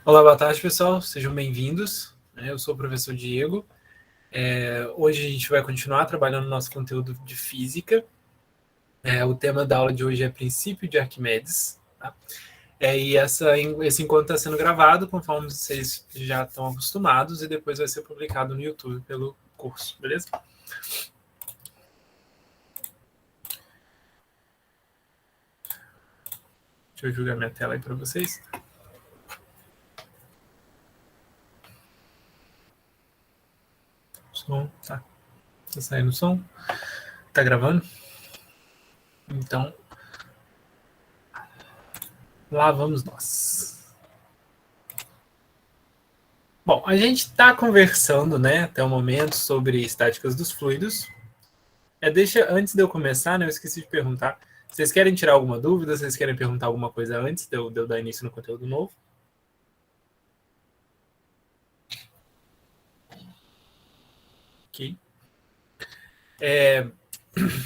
Olá, boa tarde, pessoal. Sejam bem-vindos. Eu sou o professor Diego. Hoje a gente vai continuar trabalhando no nosso conteúdo de física. O tema da aula de hoje é princípio de Arquimedes. Tá? Esse encontro está sendo gravado, conforme vocês já estão acostumados, e depois vai ser publicado no YouTube pelo curso, beleza? Deixa eu jogar minha tela aí para vocês. Som, tá. Tá saindo o som? Tá gravando? Então, lá vamos nós. Bom, a gente está conversando, né, até o momento sobre estáticas dos fluidos. Antes de eu começar, né, eu esqueci de perguntar. Vocês querem tirar alguma dúvida? Vocês querem perguntar alguma coisa antes de eu dar início no conteúdo novo? Ok.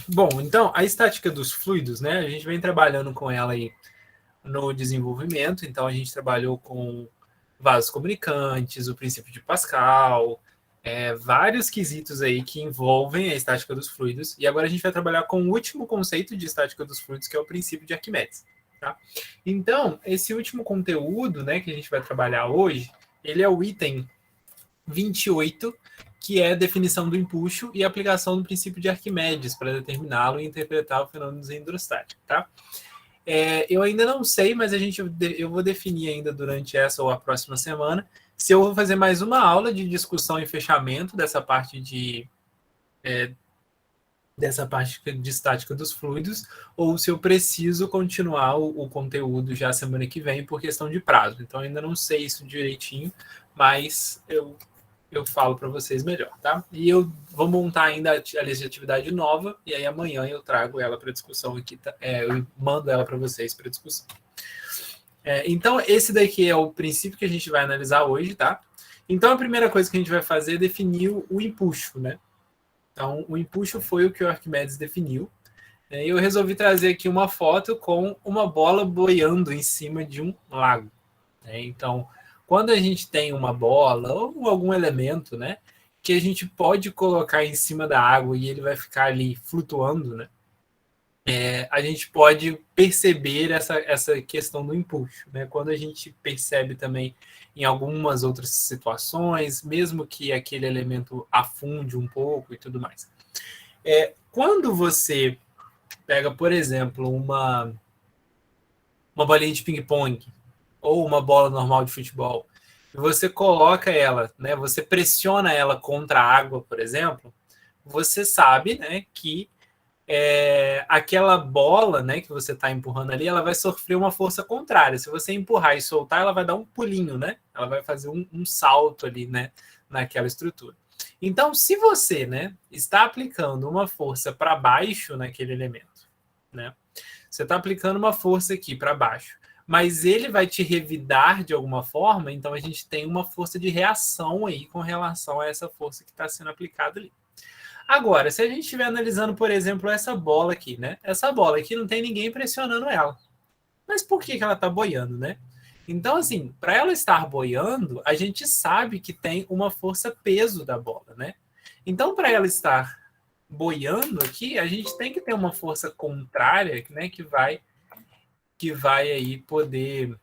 Bom, então, a estática dos fluidos, né, a gente vem trabalhando com ela aí no desenvolvimento. Então, a gente trabalhou com vasos comunicantes, o princípio de Pascal, vários quesitos aí que envolvem a estática dos fluidos. E agora a gente vai trabalhar com o último conceito de estática dos fluidos, que é o princípio de Arquimedes. Tá? Então, esse último conteúdo, né, que a gente vai trabalhar hoje, ele é o item 28, que é a definição do empuxo e a aplicação do princípio de Arquimedes para determiná-lo e interpretar o fenômeno hidrostático. Tá? Eu ainda não sei, mas eu vou definir ainda durante essa ou a próxima semana se eu vou fazer mais uma aula de discussão e fechamento dessa parte de estática dos fluidos, ou se eu preciso continuar o conteúdo já semana que vem por questão de prazo. Então, ainda não sei isso direitinho, mas eu falo para vocês melhor, tá? E eu vou montar ainda a lista de atividade nova, e aí amanhã eu trago ela para discussão aqui, eu mando ela para vocês para discussão. Então, esse daqui é o princípio que a gente vai analisar hoje, tá? Então, a primeira coisa que a gente vai fazer é definir o empuxo, né? Então, o empuxo foi o que o Arquimedes definiu. E eu resolvi trazer aqui uma foto com uma bola boiando em cima de um lago. Então, quando a gente tem uma bola ou algum elemento, né, que a gente pode colocar em cima da água e ele vai ficar ali flutuando, né, a gente pode perceber essa questão do empuxo. Né? Quando a gente percebe também em algumas outras situações, mesmo que aquele elemento afunde um pouco e tudo mais. Quando você pega, por exemplo, uma bolinha de ping-pong ou uma bola normal de futebol, e você coloca ela, né, você pressiona ela contra a água, por exemplo, você sabe, né, que aquela bola, né, que você está empurrando ali, ela vai sofrer uma força contrária. Se você empurrar e soltar, ela vai dar um pulinho, né? Ela vai fazer um salto ali, né, naquela estrutura. Então, se você, né, está aplicando uma força para baixo naquele elemento, né, você está aplicando uma força aqui para baixo, mas ele vai te revidar de alguma forma, então a gente tem uma força de reação aí com relação a essa força que está sendo aplicada ali. Agora, se a gente estiver analisando, por exemplo, essa bola aqui, né? Essa bola aqui não tem ninguém pressionando ela. Mas por que ela está boiando, né? Então, assim, para ela estar boiando, a gente sabe que tem uma força-peso da bola, né? Então, para ela estar boiando aqui, a gente tem que ter uma força contrária, né? Que vai aí poder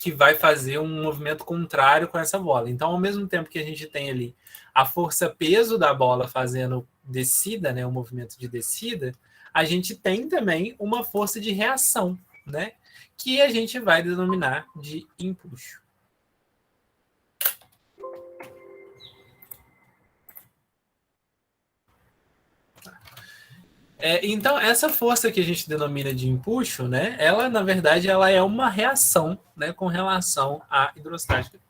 que vai fazer um movimento contrário com essa bola. Então, ao mesmo tempo que a gente tem ali a força-peso da bola fazendo descida, né, o movimento de descida, a gente tem também uma força de reação, né, que a gente vai denominar de empuxo. Então, essa força que a gente denomina de empuxo, né, ela, na verdade, ela é uma reação, né, com relação à hidrostática.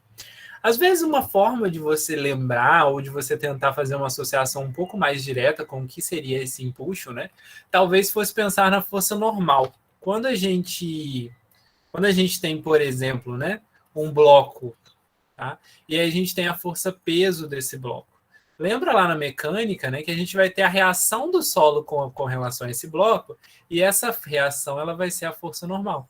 Às vezes, uma forma de você lembrar ou de você tentar fazer uma associação um pouco mais direta com o que seria esse empuxo, né, talvez fosse pensar na força normal. Quando a gente tem, por exemplo, né, um bloco, tá? E aí a gente tem a força peso desse bloco. Lembra lá na mecânica, né, que a gente vai ter a reação do solo com relação a esse bloco, e essa reação ela vai ser a força normal.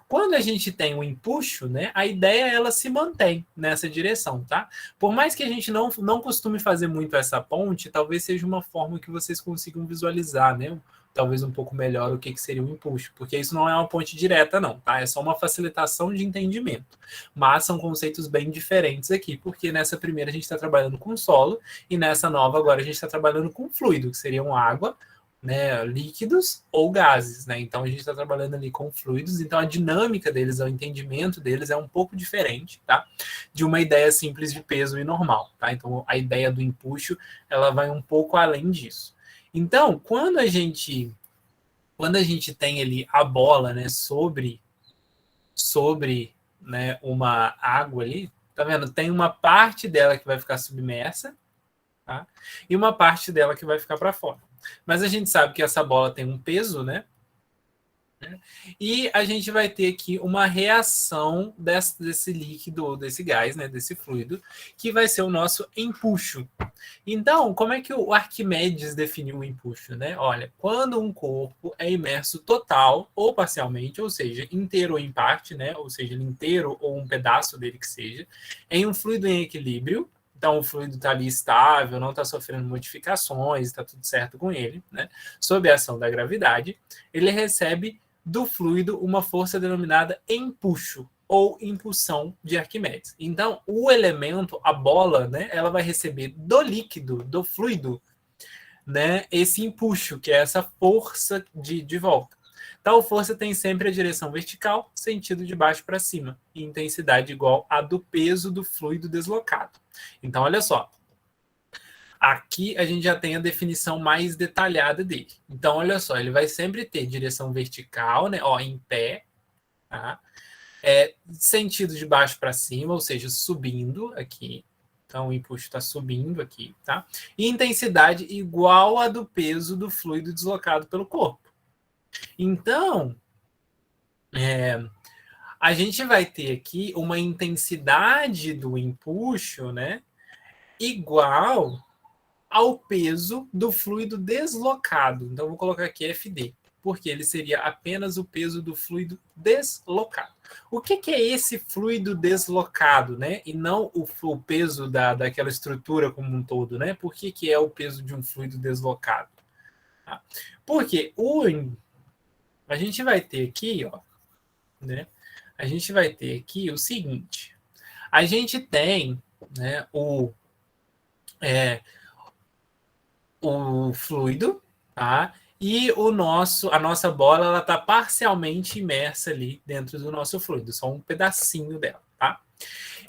Quando a gente tem o empuxo, né, a ideia ela se mantém nessa direção, tá? Por mais que a gente não costume fazer muito essa ponte, talvez seja uma forma que vocês consigam visualizar, né? Talvez um pouco melhor o que seria o empuxo, porque isso não é uma ponte direta, não, tá? É só uma facilitação de entendimento. Mas são conceitos bem diferentes aqui, porque nessa primeira a gente está trabalhando com solo, e nessa nova agora a gente está trabalhando com fluido, que seriam água, né, líquidos ou gases, né? Então a gente está trabalhando ali com fluidos, então a dinâmica deles, o entendimento deles é um pouco diferente, tá? De uma ideia simples de peso e normal, tá? Então a ideia do empuxo, ela vai um pouco além disso. Então, quando a gente tem ali a bola, né, sobre né, uma água ali, tá vendo? Tem uma parte dela que vai ficar submersa, tá? E uma parte dela que vai ficar para fora. Mas a gente sabe que essa bola tem um peso, né? E a gente vai ter aqui uma reação desse líquido, desse gás, né? Desse fluido, que vai ser o nosso empuxo. Então, como é que o Arquimedes definiu o empuxo, né? Olha, quando um corpo é imerso total ou parcialmente, ou seja, inteiro ou em parte, né? Ou seja, inteiro ou um pedaço dele que seja, em um fluido em equilíbrio. Então, o fluido está ali estável, não está sofrendo modificações, está tudo certo com ele, né? Sob a ação da gravidade, ele recebe do fluido uma força denominada empuxo ou impulsão de Arquimedes. Então, o elemento, a bola, né, ela vai receber do líquido, do fluido, né, esse empuxo, que é essa força de volta. Tal força tem sempre a direção vertical, sentido de baixo para cima, e intensidade igual à do peso do fluido deslocado. Então, olha só. Aqui a gente já tem a definição mais detalhada dele. Então, olha só, ele vai sempre ter direção vertical, né, ó, em pé, tá? Sentido de baixo para cima, ou seja, subindo aqui. Então, o empuxo está subindo aqui, tá? E intensidade igual à do peso do fluido deslocado pelo corpo. Então, a gente vai ter aqui uma intensidade do empuxo, né, igual ao peso do fluido deslocado. Então, vou colocar aqui FD, porque ele seria apenas o peso do fluido deslocado. O que é esse fluido deslocado, né? E não o peso daquela estrutura como um todo, né? Por que é o peso de um fluido deslocado? Tá? Porque a gente vai ter aqui, ó, né? A gente vai ter aqui o seguinte: a gente tem, né, o fluido, tá? E a nossa bola, ela está parcialmente imersa ali dentro do nosso fluido, só um pedacinho dela, tá?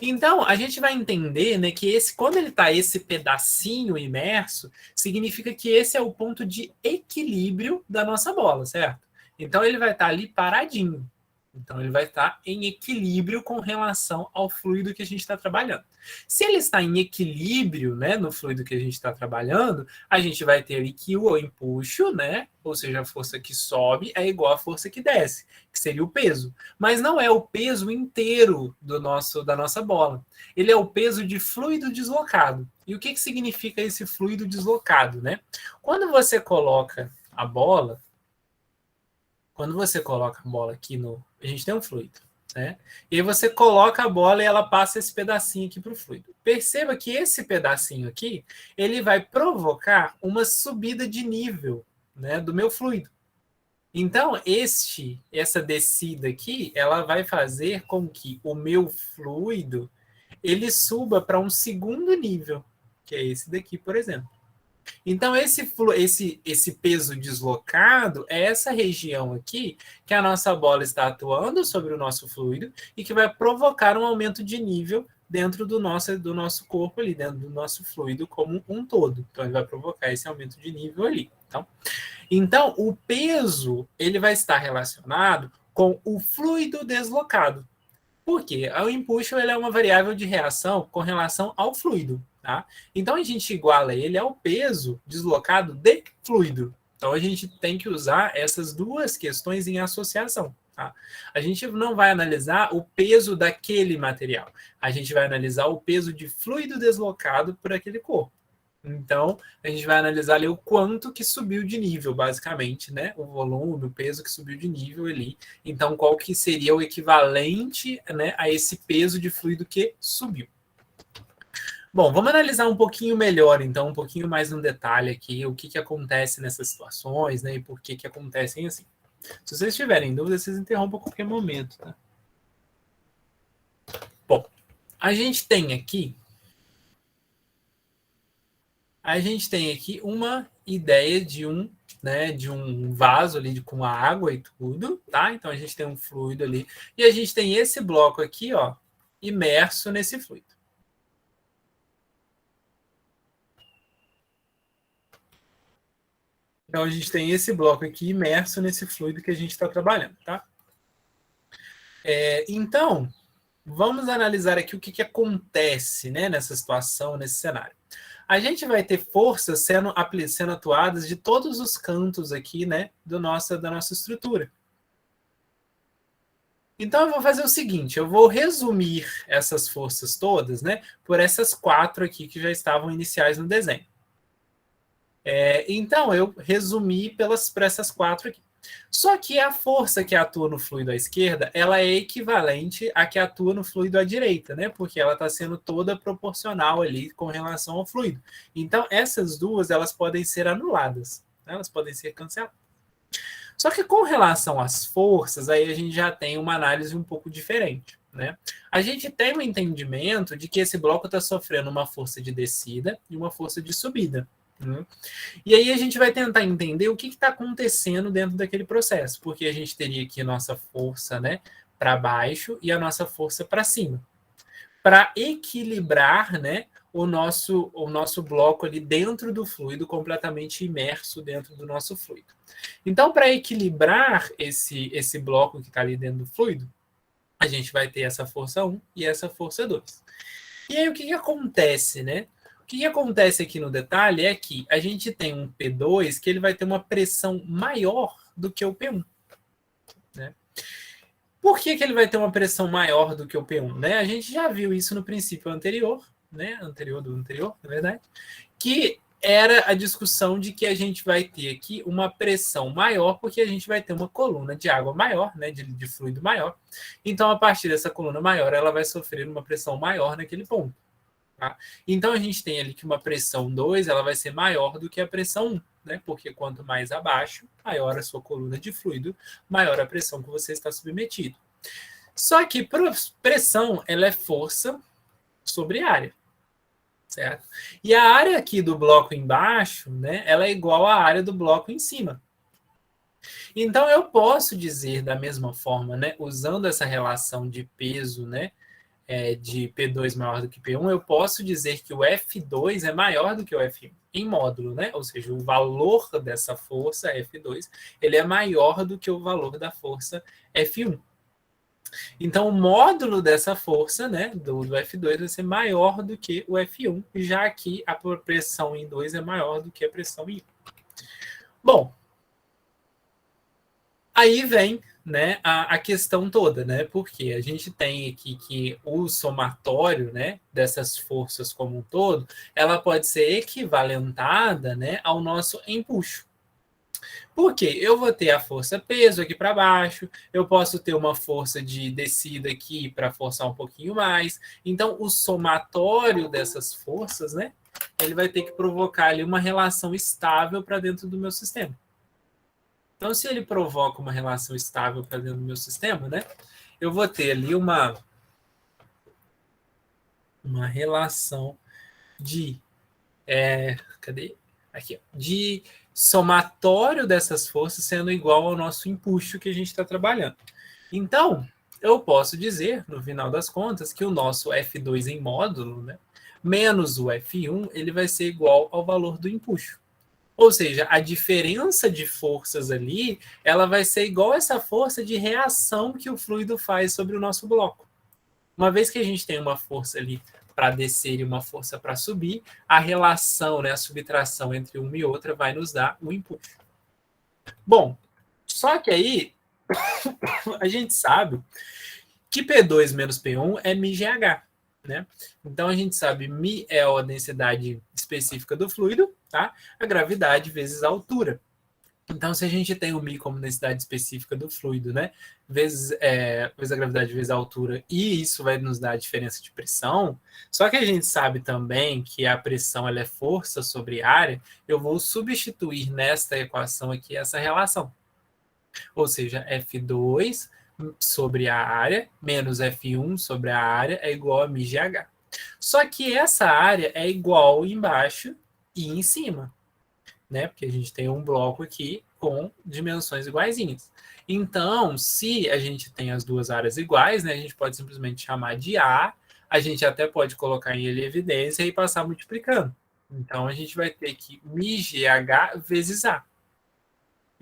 Então, a gente vai entender, né, que quando ele está esse pedacinho imerso, significa que esse é o ponto de equilíbrio da nossa bola, certo? Então, ele vai estar ali paradinho. Então, ele vai estar em equilíbrio com relação ao fluido que a gente está trabalhando. Se ele está em equilíbrio, né, no fluido que a gente está trabalhando, a gente vai ter ali que o empuxo, né, ou seja, a força que sobe é igual à força que desce, que seria o peso. Mas não é o peso inteiro da nossa bola. Ele é o peso de fluido deslocado. E o que significa esse fluido deslocado, né? Quando você coloca a bola aqui a gente tem um fluido, né? E aí você coloca a bola e ela passa esse pedacinho aqui para o fluido. Perceba que esse pedacinho aqui, ele vai provocar uma subida de nível, né, do meu fluido. Então, essa descida aqui, ela vai fazer com que o meu fluido ele suba para um segundo nível, que é esse daqui, por exemplo. Então, esse peso deslocado é essa região aqui que a nossa bola está atuando sobre o nosso fluido e que vai provocar um aumento de nível dentro do nosso corpo ali, dentro do nosso fluido como um todo. Então, ele vai provocar esse aumento de nível ali. Então, o peso ele vai estar relacionado com o fluido deslocado. Por quê? O empuxo ele é uma variável de reação com relação ao fluido. Tá? Então, a gente iguala ele ao peso deslocado de fluido. Então, a gente tem que usar essas duas questões em associação. Tá? A gente não vai analisar o peso daquele material. A gente vai analisar o peso de fluido deslocado por aquele corpo. Então, a gente vai analisar ali o quanto que subiu de nível, basicamente, né? O volume, o peso que subiu de nível ali. Então, qual que seria o equivalente, né, a esse peso de fluido que subiu. Bom, vamos analisar um pouquinho melhor, então, um pouquinho mais no detalhe aqui, o que acontece nessas situações, né, e por que acontecem assim. Se vocês tiverem dúvidas, vocês interrompam a qualquer momento, tá? Bom, a gente tem aqui uma ideia de um vaso ali com água e tudo, tá? Então a gente tem um fluido ali e a gente tem esse bloco aqui, ó, imerso nesse fluido. Então a gente tem esse bloco aqui imerso nesse fluido que a gente está trabalhando, tá? Então, vamos analisar aqui o que acontece, né, nessa situação, nesse cenário. A gente vai ter forças sendo atuadas de todos os cantos aqui, né, da nossa estrutura. Então, eu vou fazer o seguinte, eu vou resumir essas forças todas, né, por essas 4 aqui que já estavam iniciais no desenho. Então, eu resumi por essas 4 aqui. Só que a força que atua no fluido à esquerda, ela é equivalente à que atua no fluido à direita, né? Porque ela está sendo toda proporcional ali com relação ao fluido. Então, essas duas, elas podem ser anuladas, né? Elas podem ser canceladas. Só que com relação às forças, aí a gente já tem uma análise um pouco diferente, né? A gente tem um entendimento de que esse bloco está sofrendo uma força de descida e uma força de subida. E aí a gente vai tentar entender o que está acontecendo dentro daquele processo, porque a gente teria aqui a nossa força, né, para baixo e a nossa força para cima, para equilibrar, né, o nosso bloco ali dentro do fluido, completamente imerso dentro do nosso fluido. Então, para equilibrar esse bloco que está ali dentro do fluido, a gente vai ter essa força 1 e essa força 2. E aí o que acontece, né? O que acontece aqui no detalhe é que a gente tem um P2 que ele vai ter uma pressão maior do que o P1. Né? Por que ele vai ter uma pressão maior do que o P1? Né? A gente já viu isso no princípio anterior, né? Anterior, na verdade, que era a discussão de que a gente vai ter aqui uma pressão maior, porque a gente vai ter uma coluna de água maior, né, de fluido maior. Então, a partir dessa coluna maior, ela vai sofrer uma pressão maior naquele ponto. Tá? Então, a gente tem ali que uma pressão 2 ela vai ser maior do que a pressão 1, né? Porque quanto mais abaixo, maior a sua coluna de fluido, maior a pressão que você está submetido. Só que pressão ela é força sobre área. Certo? E a área aqui do bloco embaixo, né, ela é igual à área do bloco em cima. Então, eu posso dizer da mesma forma, né, usando essa relação de peso, né, de P2 maior do que P1, eu posso dizer que o F2 é maior do que o F1 em módulo, né? Ou seja, o valor dessa força F2 ele é maior do que o valor da força F1. Então, o módulo dessa força, né, do F2 vai ser maior do que o F1, já que a pressão em 2 é maior do que a pressão em 1. Bom, aí vem, né, a questão toda, né? Porque a gente tem aqui que o somatório, né, dessas forças como um todo, ela pode ser equivalentada, né, ao nosso empuxo. Por quê? Eu vou ter a força peso aqui para baixo, eu posso ter uma força de descida aqui para forçar um pouquinho mais. Então, o somatório dessas forças, né, ele vai ter que provocar ali uma relação estável para dentro do meu sistema. Então, se ele provoca uma relação estável para dentro do meu sistema, né, eu vou ter ali uma relação de cadê? Aqui, de somatório dessas forças sendo igual ao nosso empuxo que a gente está trabalhando. Então, eu posso dizer, no final das contas, que o nosso F2 em módulo, né, menos o F1, ele vai ser igual ao valor do empuxo. Ou seja, a diferença de forças ali, ela vai ser igual a essa força de reação que o fluido faz sobre o nosso bloco. Uma vez que a gente tem uma força ali para descer e uma força para subir, a relação, né, a subtração entre uma e outra vai nos dar um impulso. Bom, só que aí a gente sabe que P2 menos P1 é μgh. né? Então a gente sabe μ é a densidade específica do fluido, tá? A gravidade vezes a altura. Então, se a gente tem o μ como densidade específica do fluido, né? Vezes a gravidade vezes a altura, e isso vai nos dar a diferença de pressão. Só que a gente sabe também que a pressão ela é força sobre área. Eu vou substituir nesta equação aqui essa relação. Ou seja, F2 sobre a área menos F1 sobre a área é igual a μgh. Só que essa área é igual embaixo e em cima, né? Porque a gente tem um bloco aqui com dimensões iguaizinhas. Então, se a gente tem as duas áreas iguais, né, a gente pode simplesmente chamar de A, a gente até pode colocar em evidência e passar multiplicando. Então, a gente vai ter que μgh vezes A.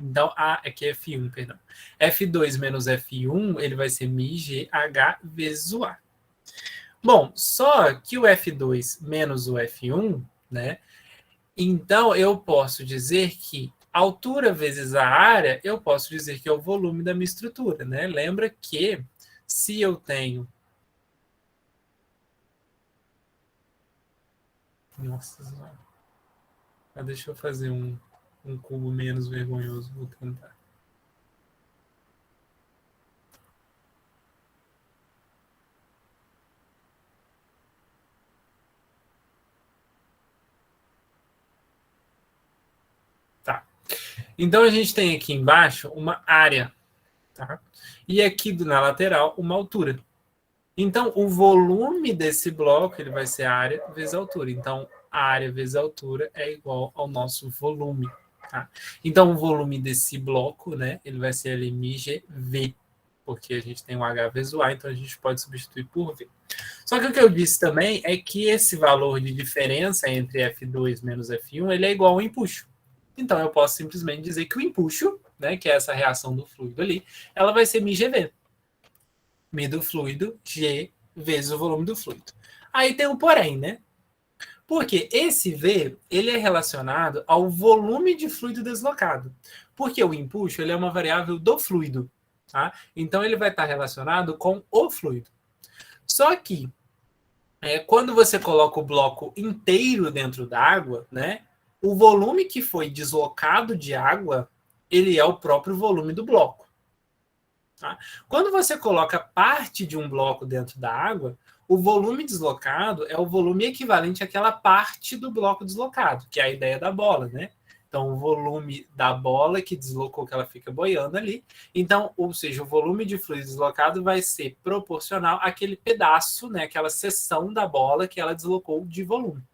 Então, aqui é F1, perdão. F2 menos F1, ele vai ser μgh vezes o A. Bom, só que o F2 menos o F1, né? Então, eu posso dizer que altura vezes a área, eu posso dizer que é o volume da minha estrutura, né? Lembra que se eu tenho... Nossa Senhora. Deixa eu fazer um cubo menos vergonhoso. Vou tentar. Tá. Então, a gente tem aqui embaixo uma área, tá? E aqui na lateral, uma altura. Então, o volume desse bloco ele vai ser a área vezes a altura. Então, a área vezes a altura é igual ao nosso volume. Tá? Então, o volume desse bloco, né, ele vai ser ali μgv, porque a gente tem o H vezes o A, então a gente pode substituir por V. Só que o que eu disse também é que esse valor de diferença entre F2 menos F1, ele é igual ao empuxo. Então, eu posso simplesmente dizer que o empuxo, né, que é essa reação do fluido ali, ela vai ser μgv. μ do fluido, G vezes o volume do fluido. Aí tem um porém, né? Porque esse V, ele é relacionado ao volume de fluido deslocado. Porque o empuxo, ele é uma variável do fluido, tá? Então, ele vai estar relacionado com o fluido. Só que, quando você coloca o bloco inteiro dentro da água, né? O volume que foi deslocado de água, ele é o próprio volume do bloco. Tá? Quando você coloca parte de um bloco dentro da água, o volume deslocado é o volume equivalente àquela parte do bloco deslocado, que é a ideia da bola, né? Então, o volume da bola que deslocou, que ela fica boiando ali. Então, ou seja, o volume de fluido deslocado vai ser proporcional àquele pedaço, né? Aquela seção da bola que ela deslocou de volume.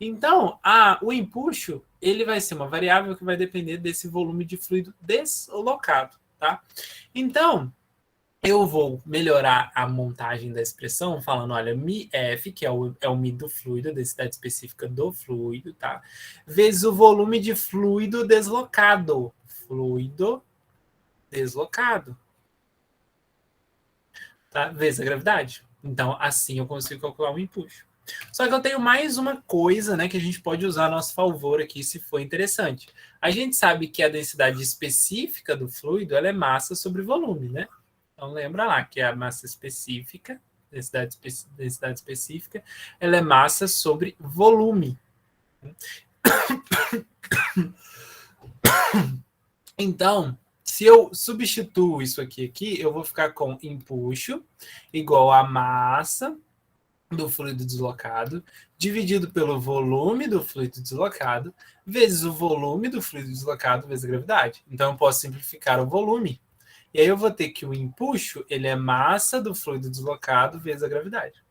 Então, o empuxo, ele vai ser uma variável que vai depender desse volume de fluido deslocado. Tá? Então, eu vou melhorar a montagem da expressão falando, olha, μF, que é o μ do fluido, a densidade específica do fluido, tá? Vezes o volume de fluido deslocado. Fluido deslocado. Tá? Vezes a gravidade. Então, assim eu consigo calcular o empuxo. Só que eu tenho mais uma coisa, né, que a gente pode usar a nosso favor aqui, se for interessante. A gente sabe que a densidade específica do fluido ela é massa sobre volume, né? Então, lembra lá que a massa específica, densidade específica, ela é massa sobre volume. Então, se eu substituo isso aqui, eu vou ficar com empuxo igual a massa do fluido deslocado, dividido pelo volume do fluido deslocado, vezes o volume do fluido deslocado, vezes a gravidade. Então, eu posso simplificar o volume. E aí eu vou ter que o empuxo, ele é massa do fluido deslocado, vezes a gravidade.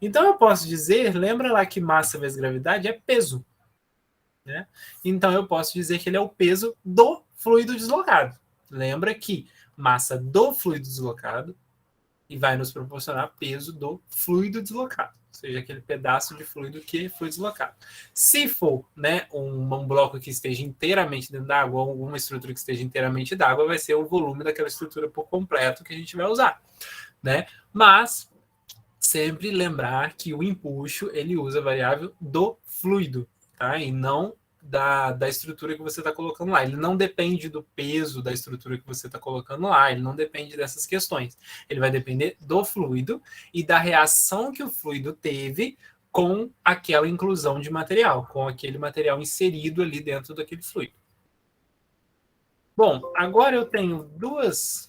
Então, eu posso dizer, lembra lá que massa vezes gravidade é peso. Né? Então, eu posso dizer que ele é o peso do fluido deslocado. Lembra que massa do fluido deslocado e vai nos proporcionar peso do fluido deslocado, ou seja, aquele pedaço de fluido que foi deslocado. Se for, né, um bloco que esteja inteiramente dentro da água, ou alguma estrutura que esteja inteiramente d'água, vai ser o volume daquela estrutura por completo que a gente vai usar, né? Mas sempre lembrar que o empuxo ele usa a variável do fluido, tá? E não da estrutura que você está colocando lá. Ele não depende do peso da estrutura que você está colocando lá, ele não depende dessas questões. Ele vai depender do fluido e da reação que o fluido teve com aquela inclusão de material, com aquele material inserido ali dentro daquele fluido. Bom, agora eu tenho duas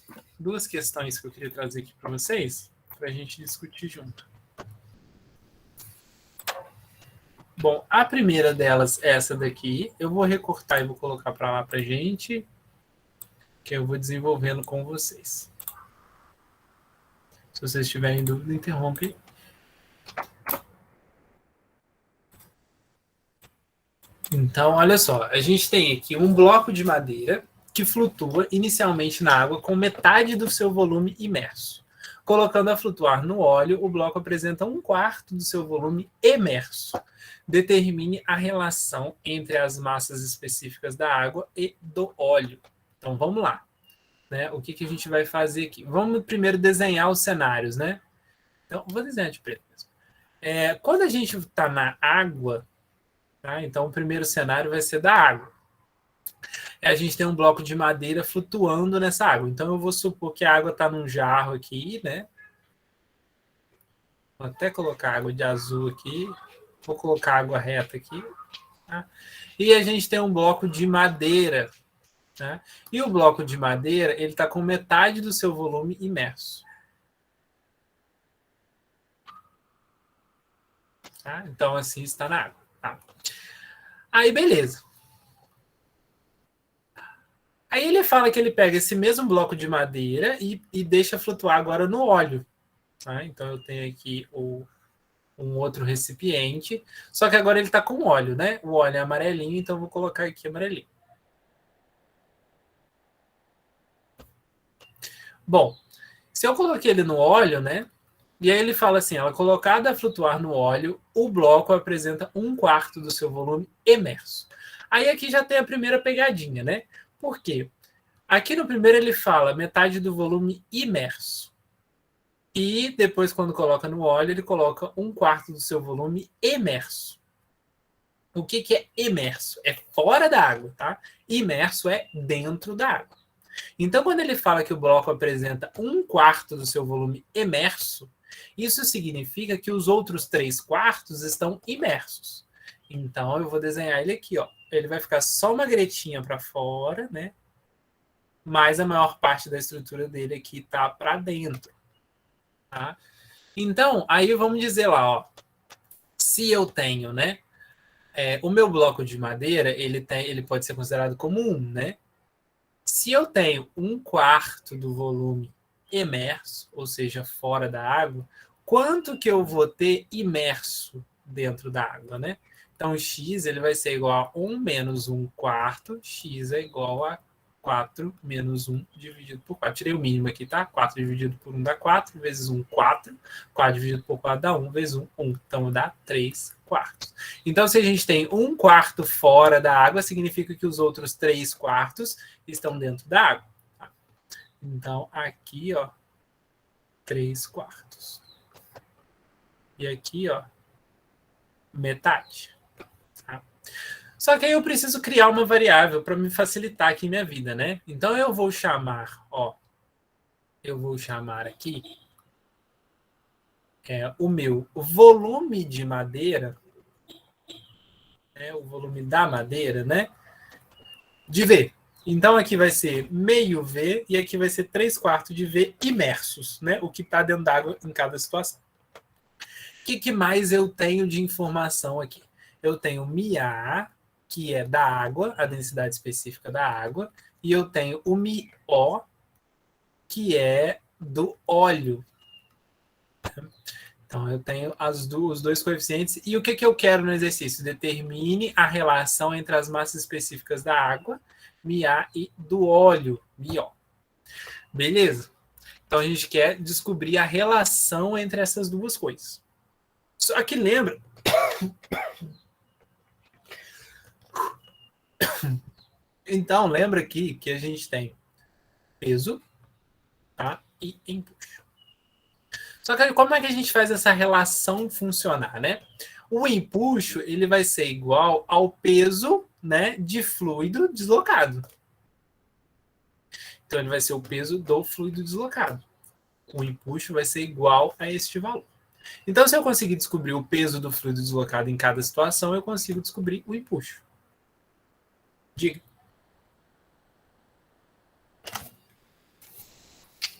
questões que eu queria trazer aqui para vocês, para a gente discutir junto. Bom, a primeira delas é essa daqui. Eu vou recortar e vou colocar para lá para a gente, que eu vou desenvolvendo com vocês. Se vocês tiverem dúvida, interrompe. Então, olha só, a gente tem aqui um bloco de madeira que flutua inicialmente na água com metade do seu volume imerso. Colocando a flutuar no óleo, o bloco apresenta 1/4 do seu volume emerso. Determine a relação entre as massas específicas da água e do óleo. Então, vamos lá. Né? O que a gente vai fazer aqui? Vamos primeiro desenhar os cenários, né? Então, vou desenhar de preto mesmo. Quando a gente está na água, tá? Então o primeiro cenário vai ser da água. A gente tem um bloco de madeira flutuando nessa água. Então eu vou supor que a água está num jarro aqui, né? Vou até colocar água de azul aqui. Vou colocar água reta aqui. Tá? E a gente tem um bloco de madeira. Né? E o bloco de madeira, ele está com metade do seu volume imerso. Tá? Então assim está na água. Tá? Aí beleza. Aí ele fala que ele pega esse mesmo bloco de madeira e deixa flutuar agora no óleo. Tá? Então eu tenho aqui um outro recipiente, só que agora ele está com óleo, né? O óleo é amarelinho, então eu vou colocar aqui amarelinho. Bom, se eu coloquei ele no óleo, né? E aí ele fala assim, ela colocada a flutuar no óleo, o bloco apresenta 1/4 do seu volume emerso. Aí aqui já tem a primeira pegadinha, né? Por quê? Aqui no primeiro ele fala metade do volume imerso. E depois, quando coloca no óleo, ele coloca 1/4 do seu volume emerso. O que é emerso? É fora da água, tá? Imerso é dentro da água. Então, quando ele fala que o bloco apresenta 1/4 do seu volume emerso, isso significa que os outros 3/4 estão imersos. Então, eu vou desenhar ele aqui, ó. Ele vai ficar só uma gretinha para fora, né? Mas a maior parte da estrutura dele aqui está para dentro. Tá? Então, aí vamos dizer lá, ó, se eu tenho, né, o meu bloco de madeira, ele pode ser considerado como 1, né? Se eu tenho 1/4 do volume emerso, ou seja, fora da água, quanto que eu vou ter imerso dentro da água, né? Então, x ele vai ser igual a 1 menos 1/4, x é igual a 4 menos 1 dividido por 4. Tirei o mínimo aqui, tá? 4 dividido por 1 dá 4, vezes 1, 4. 4 dividido por 4 dá 1, vezes 1, 1. Então, dá 3/4. Então, se a gente tem 1/4 fora da água, significa que os outros 3/4 estão dentro da água. Tá? Então, aqui, ó, 3/4. E aqui, ó, metade. Só que aí eu preciso criar uma variável para me facilitar aqui minha vida, né? Então eu vou chamar, ó, eu vou chamar aqui o meu volume de madeira, o volume da madeira, né? De V. Então aqui vai ser meio V e aqui vai ser 3/4 de V imersos, né? O que está dentro d'água em cada situação. O que mais eu tenho de informação aqui? Eu tenho MiA, que é da água, a densidade específica da água, e eu tenho o MiO, que é do óleo. Então, eu tenho os dois coeficientes. E o que eu quero no exercício? Determine a relação entre as massas específicas da água, MiA, e do óleo, MiO. Beleza? Então, a gente quer descobrir a relação entre essas duas coisas. Só que lembra... Então, lembra aqui que a gente tem peso, tá? E empuxo. Só que como é que a gente faz essa relação funcionar, né? O empuxo, ele vai ser igual ao peso, né, de fluido deslocado. Então, ele vai ser o peso do fluido deslocado. O empuxo vai ser igual a este valor. Então, se eu conseguir descobrir o peso do fluido deslocado em cada situação, eu consigo descobrir o empuxo. Diga.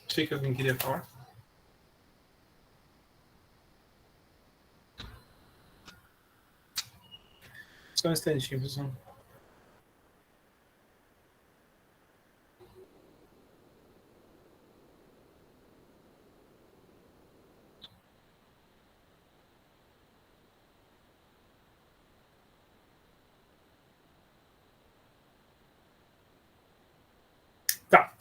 Achei que alguém queria falar. Só um instantinho, pessoal. Tá.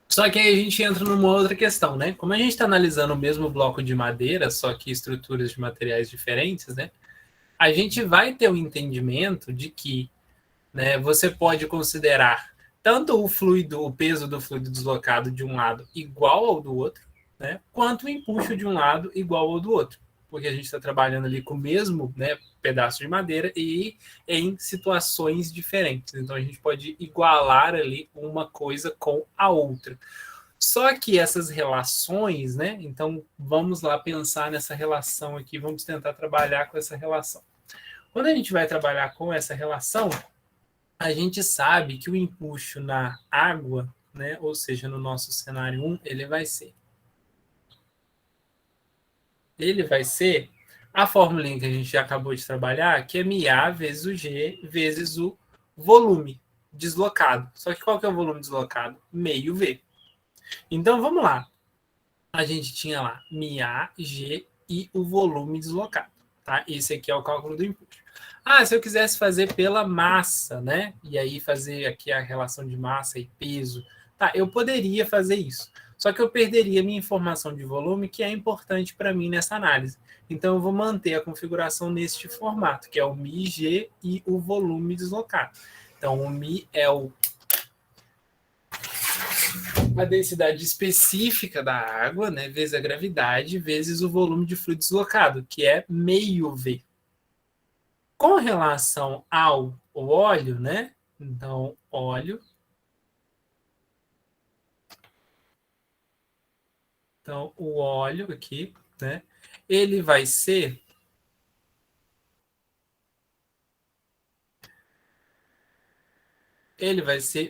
Só que aí a gente entra numa outra questão, né? Como a gente está analisando o mesmo bloco de madeira, só que estruturas de materiais diferentes, né? A gente vai ter o entendimento de que, né, você pode considerar tanto o fluido, o peso do fluido deslocado de um lado igual ao do outro, né, quanto o empuxo de um lado igual ao do outro, porque a gente está trabalhando ali com o mesmo, né, pedaço de madeira e em situações diferentes. Então a gente pode igualar ali uma coisa com a outra. Só que essas relações, né? Então vamos lá pensar nessa relação aqui, vamos tentar trabalhar com essa relação. Quando a gente vai trabalhar com essa relação, a gente sabe que o empuxo na água, né, ou seja, no nosso cenário 1, ele vai ser a fórmula que a gente já acabou de trabalhar, que é MA vezes o G vezes o volume deslocado. Só que qual que é o volume deslocado? Meio V. Então, vamos lá. A gente tinha lá MA, G e o volume deslocado. Tá? Esse aqui é o cálculo do empuxo. Ah, se eu quisesse fazer pela massa, né? E aí fazer aqui a relação de massa e peso. Tá, eu poderia fazer isso. Só que eu perderia minha informação de volume, que é importante para mim nessa análise. Então, eu vou manter a configuração neste formato, que é o μg e o volume deslocado. Então, o μ é a densidade específica da água, né, vezes a gravidade, vezes o volume de fluido deslocado, que é meio V. Com relação ao óleo, né? Então, óleo. Então, o óleo aqui, né? Ele vai ser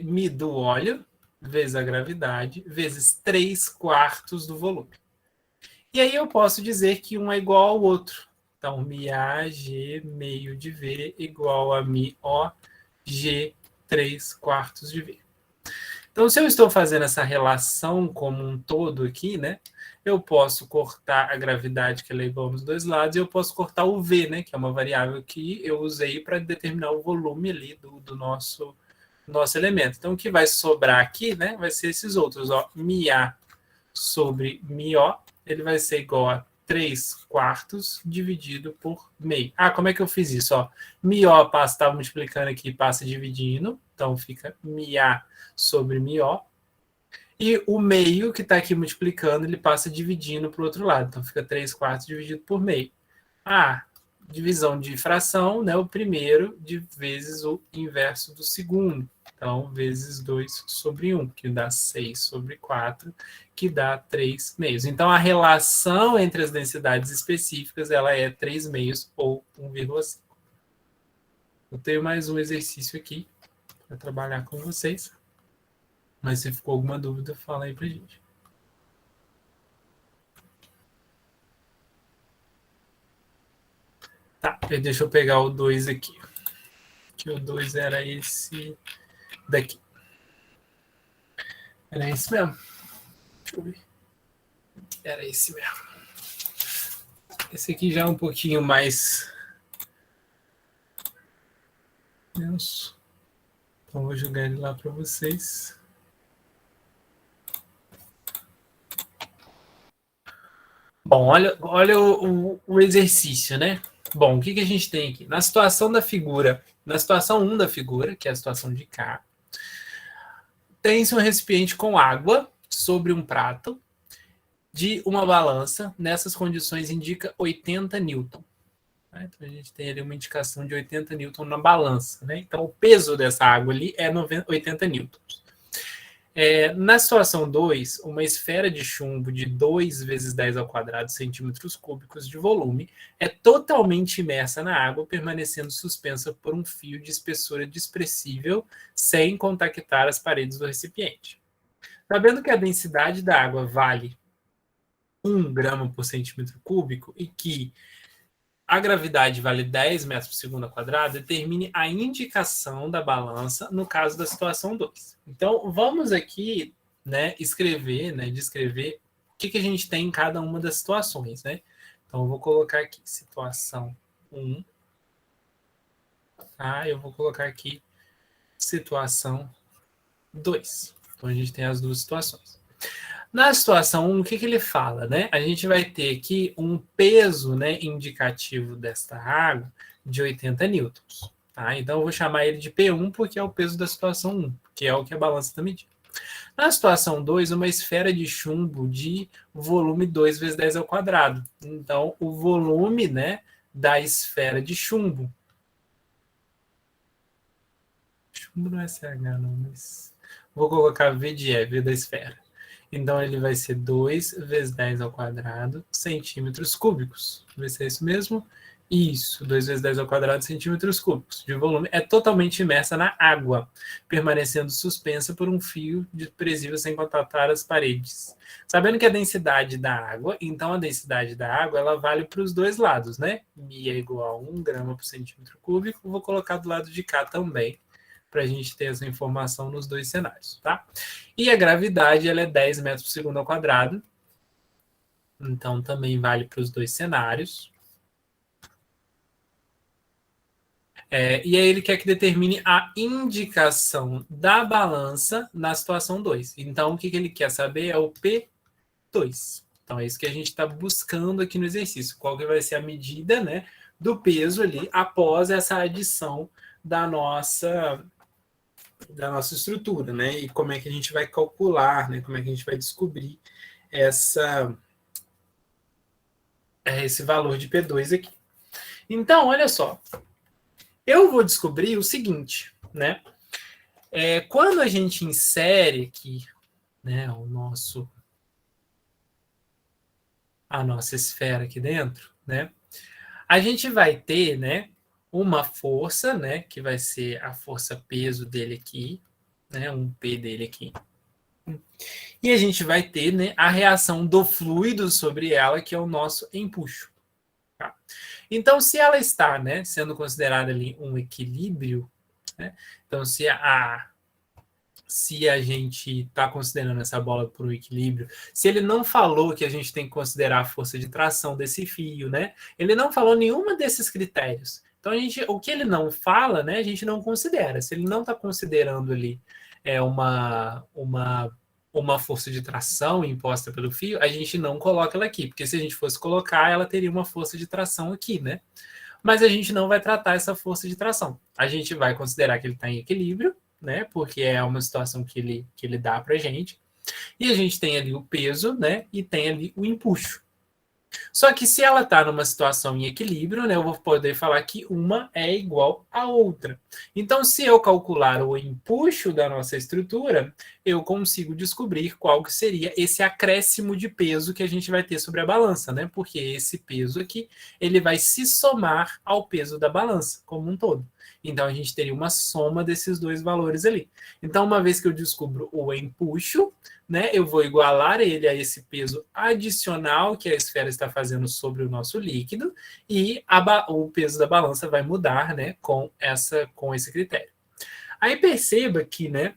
μ do óleo vezes a gravidade vezes 3/4 do volume. E aí eu posso dizer que um é igual ao outro. Então, μAg meio de V igual a μO G 3/4 de V. Então, se eu estou fazendo essa relação como um todo aqui, né, eu posso cortar a gravidade, que é igual nos dois lados, e eu posso cortar o V, né, que é uma variável que eu usei para determinar o volume ali do nosso elemento. Então, o que vai sobrar aqui, né, vai ser esses outros, ó, μA sobre μO, ele vai ser igual a 3/4 dividido por meio. Ah, como é que eu fiz isso? Ó, μO passa, estava multiplicando aqui, passa dividindo, então fica μA sobre μO. E o meio, que está aqui multiplicando, ele passa dividindo para o outro lado. Então fica 3/4 dividido por meio. Ah, divisão de fração, né? O primeiro vezes o inverso do segundo. Então, vezes 2 sobre 1, que dá 6 sobre 4, que dá 3 meios. Então, a relação entre as densidades específicas, ela é 3 meios ou 1,5. Eu tenho mais um exercício aqui para trabalhar com vocês. Mas se ficou alguma dúvida, fala aí pra gente. Tá, deixa eu pegar o 2 aqui. Que o 2 era esse daqui. Era esse mesmo. Deixa eu ver. Era esse mesmo. Esse aqui já é um pouquinho mais denso. Então, vou jogar ele lá para vocês. Bom, olha o exercício, né? Bom, o que a gente tem aqui? Na situação da figura, na situação 1 da figura, que é a situação de cá, tem-se um recipiente com água sobre um prato de uma balança. Nessas condições indica 80 newton. Tá? Então, a gente tem ali uma indicação de 80 newton na balança. Né? Então, o peso dessa água ali é 80 newtons. Na situação 2, uma esfera de chumbo de 2 vezes 10 ao quadrado centímetros cúbicos de volume é totalmente imersa na água, permanecendo suspensa por um fio de espessura desprezível sem contactar as paredes do recipiente. Sabendo que a densidade da água vale 1 grama por centímetro cúbico e que a gravidade vale 10 metros por segundo ao quadrado, determine a indicação da balança no caso da situação 2. Então, vamos aqui, né, descrever o que a gente tem em cada uma das situações. Né? Então, eu vou colocar aqui situação 1. Tá? Eu vou colocar aqui situação 2. Então, a gente tem as duas situações. Na situação 1, o que ele fala? Né? A gente vai ter aqui um peso, né, indicativo desta água de 80 newtons. Tá? Então, eu vou chamar ele de P1 porque é o peso da situação 1, que é o que a balança está medindo. Na situação 2, uma esfera de chumbo de volume 2 vezes 10 ao quadrado. Então, o volume, né, da esfera de chumbo. Chumbo não é CH, não, mas vou colocar V de E, V da esfera. Então, ele vai ser 2 vezes 10 ao quadrado centímetros cúbicos. Vai ser isso mesmo? Isso, 2 vezes 10 ao quadrado centímetros cúbicos de volume. É totalmente imersa na água, permanecendo suspensa por um fio desprezível sem contatar as paredes. Sabendo que a densidade da água, então a densidade da água, ela vale para os dois lados, né? Mi é igual a 1 grama por centímetro cúbico. Vou colocar do lado de cá também, para a gente ter essa informação nos dois cenários, tá? E a gravidade, ela é 10 metros por segundo ao quadrado. Então, também vale para os dois cenários. E aí ele quer que determine a indicação da balança na situação 2. Então, o que ele quer saber é o P2. Então, é isso que a gente está buscando aqui no exercício. Qual que vai ser a medida, né, do peso ali após essa adição da nossa estrutura, né? E como é que a gente vai calcular, né? Como é que a gente vai descobrir esse valor de P2 aqui. Então, olha só. Eu vou descobrir o seguinte, né? Quando a gente insere aqui, né, a nossa esfera aqui dentro, né? A gente vai ter, né, uma força, né, que vai ser a força peso dele aqui, né, um P dele aqui. E a gente vai ter, né, a reação do fluido sobre ela, que é o nosso empuxo. Tá? Então, se ela está, né, sendo considerada ali um equilíbrio, né, então se a gente está considerando essa bola por um equilíbrio, se ele não falou que a gente tem que considerar a força de tração desse fio, né? Ele não falou nenhuma desses critérios. Então, o que ele não fala, né, a gente não considera. Se ele não está considerando ali uma força de tração imposta pelo fio, a gente não coloca ela aqui, porque se a gente fosse colocar, ela teria uma força de tração aqui, né? Mas a gente não vai tratar essa força de tração. A gente vai considerar que ele está em equilíbrio, né? Porque é uma situação que ele dá para a gente. E a gente tem ali o peso, né? E tem ali o empuxo. Só que se ela está numa situação em equilíbrio, né, eu vou poder falar que uma é igual à outra. Então, se eu calcular o empuxo da nossa estrutura, eu consigo descobrir qual que seria esse acréscimo de peso que a gente vai ter sobre a balança, né? Porque esse peso aqui, ele vai se somar ao peso da balança como um todo. Então, a gente teria uma soma desses dois valores ali. Então, uma vez que eu descubro o empuxo, né, eu vou igualar ele a esse peso adicional que a esfera está fazendo sobre o nosso líquido e o peso da balança vai mudar, né, com esse critério. Aí perceba que, né,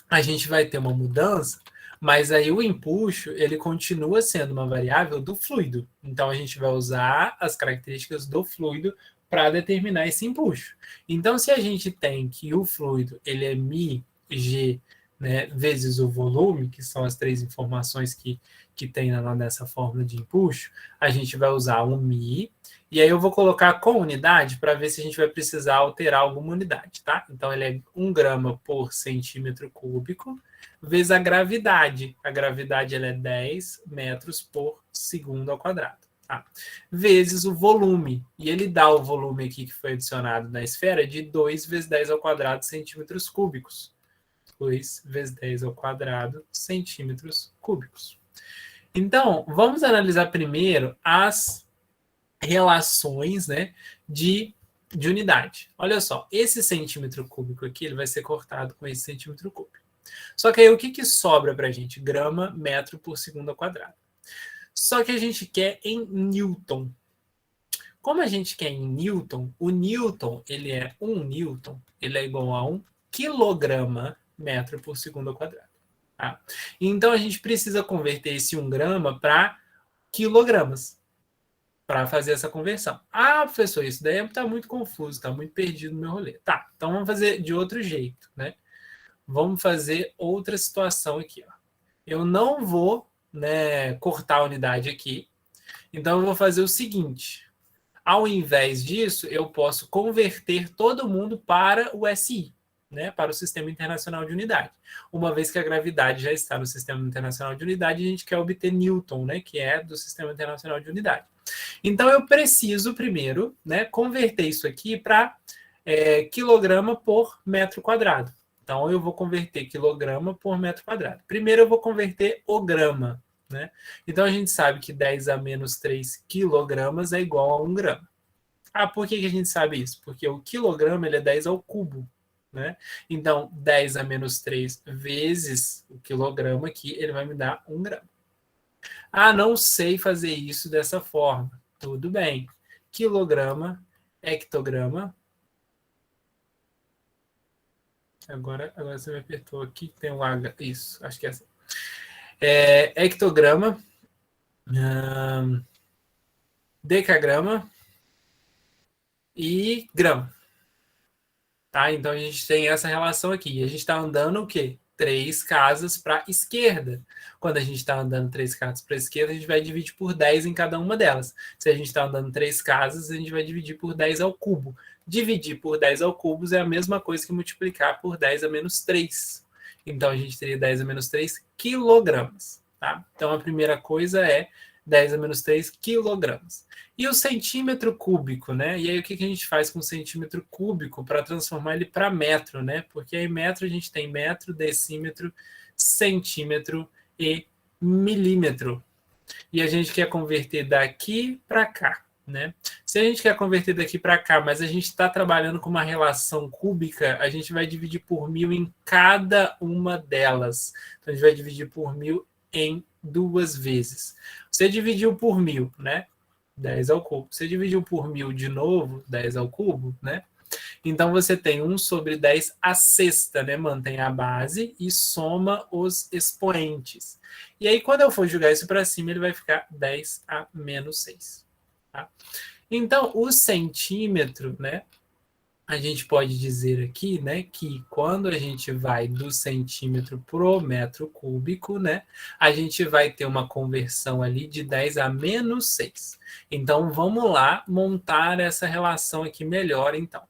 a gente vai ter uma mudança, mas aí o empuxo ele continua sendo uma variável do fluido. Então a gente vai usar as características do fluido para determinar esse empuxo. Então, se a gente tem que o fluido ele é μg, né, vezes o volume, que são as três informações que tem nessa fórmula de empuxo, a gente vai usar um μ, e aí eu vou colocar com unidade para ver se a gente vai precisar alterar alguma unidade, tá? Então, ele é 1 grama por centímetro cúbico, vezes a gravidade. A gravidade ela é 10 metros por segundo ao quadrado. tá? Vezes o volume. E ele dá o volume aqui que foi adicionado na esfera de 2 vezes 10 ao quadrado centímetros cúbicos. 2 vezes 10 ao quadrado centímetros cúbicos. Então, vamos analisar primeiro as relações, né, de unidade. Olha só, esse centímetro cúbico aqui ele vai ser cortado com esse centímetro cúbico. Só que aí o que sobra para a gente? Grama, metro por segundo ao quadrado. Só que a gente quer em Newton. Como a gente quer em Newton, o Newton, ele é 1 Newton, ele é igual a 1 quilograma metro por segundo ao quadrado. Tá? Então, a gente precisa converter esse 1 grama para quilogramas, para fazer essa conversão. Ah, professor, isso daí está muito confuso, está muito perdido no meu rolê. Tá, então vamos fazer de outro jeito, né? Vamos fazer outra situação aqui. Ó. Eu não vou, né, cortar a unidade aqui, então eu vou fazer o seguinte. Ao invés disso, eu posso converter todo mundo para o SI, né, para o Sistema Internacional de Unidade. Uma vez que a gravidade já está no Sistema Internacional de Unidade, a gente quer obter Newton, né, que é do Sistema Internacional de Unidade. Então, eu preciso primeiro, né, converter isso aqui para quilograma por metro quadrado. Então, eu vou converter quilograma por metro quadrado. Primeiro, eu vou converter o grama. Né? Então, a gente sabe que 10 a menos 3 quilogramas é igual a 1 grama. Ah, por que a gente sabe isso? Porque o quilograma ele é 10 ao cubo. Né? Então, 10 a menos 3 vezes o quilograma aqui, ele vai me dar 1 grama. Ah, não sei fazer isso dessa forma. Tudo bem. Quilograma, hectograma. Agora você me apertou aqui, tem um H. Isso, acho que é assim. Hectograma, decagrama e grama. Tá? Então a gente tem essa relação aqui. A gente está andando o quê? 3 casas para a esquerda. Quando a gente está andando 3 casas para a esquerda, a gente vai dividir por 10 em cada uma delas. Se a gente está andando 3 casas, a gente vai dividir por 10 ao cubo. Dividir por 10 ao cubo é a mesma coisa que multiplicar por 10 a menos 3. Então a gente teria 10 a menos 3 quilogramas. Tá? Então a primeira coisa é 10 a menos 3 quilogramas. E o centímetro cúbico, né? E aí o que a gente faz com o centímetro cúbico para transformar ele para metro, né? Porque aí metro a gente tem metro, decímetro, centímetro e milímetro. E a gente quer converter daqui para cá, né? Se a gente quer converter daqui para cá, mas a gente está trabalhando com uma relação cúbica, a gente vai dividir por 1000 em cada uma delas. Então a gente vai dividir por 1000 em 2 vezes. Você dividiu por 1000, né? 10 ao cubo. Você dividiu por 1000 de novo, 10 ao cubo, né? Então, você tem 1 sobre 10 a sexta, né? Mantém a base e soma os expoentes. E aí, quando eu for jogar isso para cima, ele vai ficar 10 a menos 6. Tá? Então, o centímetro, né? A gente pode dizer aqui, né, que quando a gente vai do centímetro pro metro cúbico, né, a gente vai ter uma conversão ali de 10 a menos 6. Então, vamos lá montar essa relação aqui melhor, então.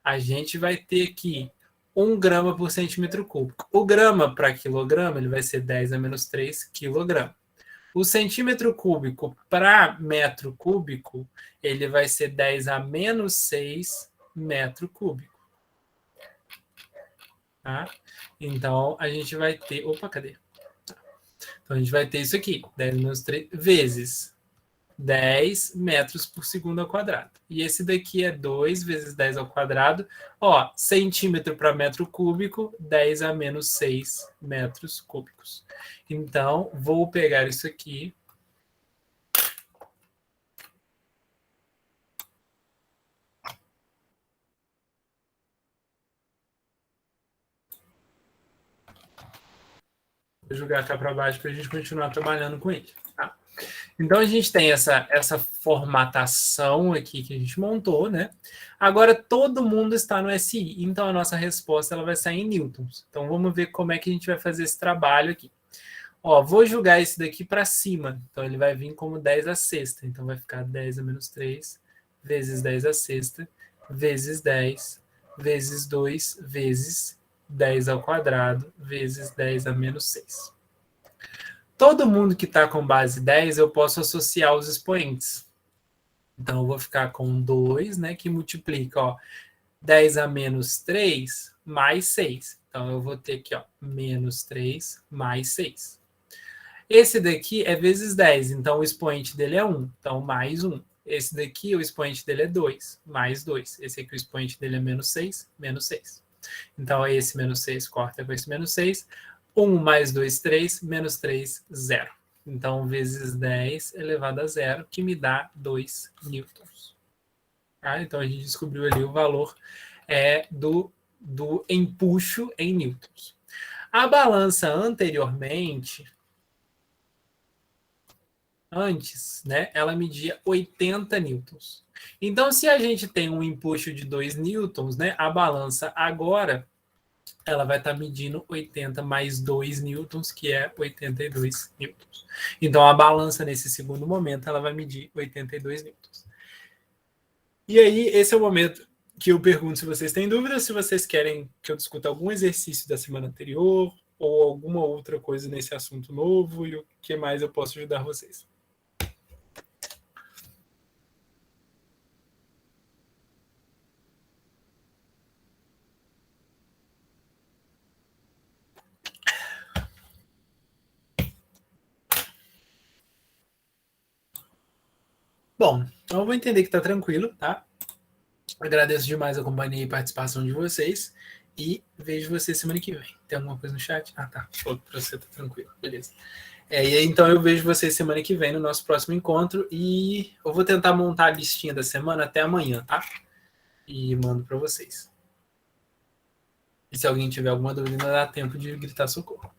A gente vai ter aqui 1 grama por centímetro cúbico. O grama para quilograma, ele vai ser 10 a menos 3 quilograma. O centímetro cúbico para metro cúbico, ele vai ser 10 a menos 6 metro cúbico. Tá? Então, a gente vai ter... Opa, cadê? Então, a gente vai ter isso aqui. 10 menos 3 vezes 10 metros por segundo ao quadrado. E esse daqui é 2 vezes 10 ao quadrado. Ó, centímetro para metro cúbico, 10 a menos 6 metros cúbicos. Então, vou pegar isso aqui. Vou jogar cá para baixo para a gente continuar trabalhando com ele. Tá? Então, a gente tem essa formatação aqui que a gente montou, né? Agora, todo mundo está no SI, então a nossa resposta ela vai sair em newtons. Então, vamos ver como é que a gente vai fazer esse trabalho aqui. Ó, vou jogar esse daqui para cima, então ele vai vir como 10 a sexta. Então, vai ficar 10 a menos 3 vezes 10 a sexta, vezes 10, vezes 2, vezes 10 ao quadrado, vezes 10 a menos 6. Todo mundo que está com base 10, eu posso associar os expoentes. Então, eu vou ficar com 2, né, que multiplica, ó, 10 a menos 3 mais 6. Então, eu vou ter aqui, ó, menos 3 mais 6. Esse daqui é vezes 10, então o expoente dele é 1, então mais 1. Esse daqui, o expoente dele é 2, mais 2. Esse aqui, o expoente dele é menos 6, menos 6. Então, esse menos 6 corta com esse menos 6. 1 mais 2, 3, menos 3, 0. Então, vezes 10 elevado a 0, que me dá 2 newtons. Tá? Então, a gente descobriu ali o valor do empuxo em newtons. A balança anteriormente, antes, né, ela media 80 newtons. Então, se a gente tem um empuxo de 2 newtons, né, a balança agora ela vai estar medindo 80 mais 2 newtons, que é 82 newtons. Então, a balança, nesse segundo momento, ela vai medir 82 newtons. E aí, esse é o momento que eu pergunto se vocês têm dúvidas, se vocês querem que eu discuta algum exercício da semana anterior ou alguma outra coisa nesse assunto novo e o que mais eu posso ajudar vocês. Bom, então eu vou entender que está tranquilo, tá? Agradeço demais a companhia e participação de vocês e vejo vocês semana que vem. Tem alguma coisa no chat? Ah, tá. Para você tá tranquilo. Beleza. E aí, então eu vejo vocês semana que vem no nosso próximo encontro e eu vou tentar montar a listinha da semana até amanhã, tá? E mando para vocês. E se alguém tiver alguma dúvida, ainda dá tempo de gritar socorro.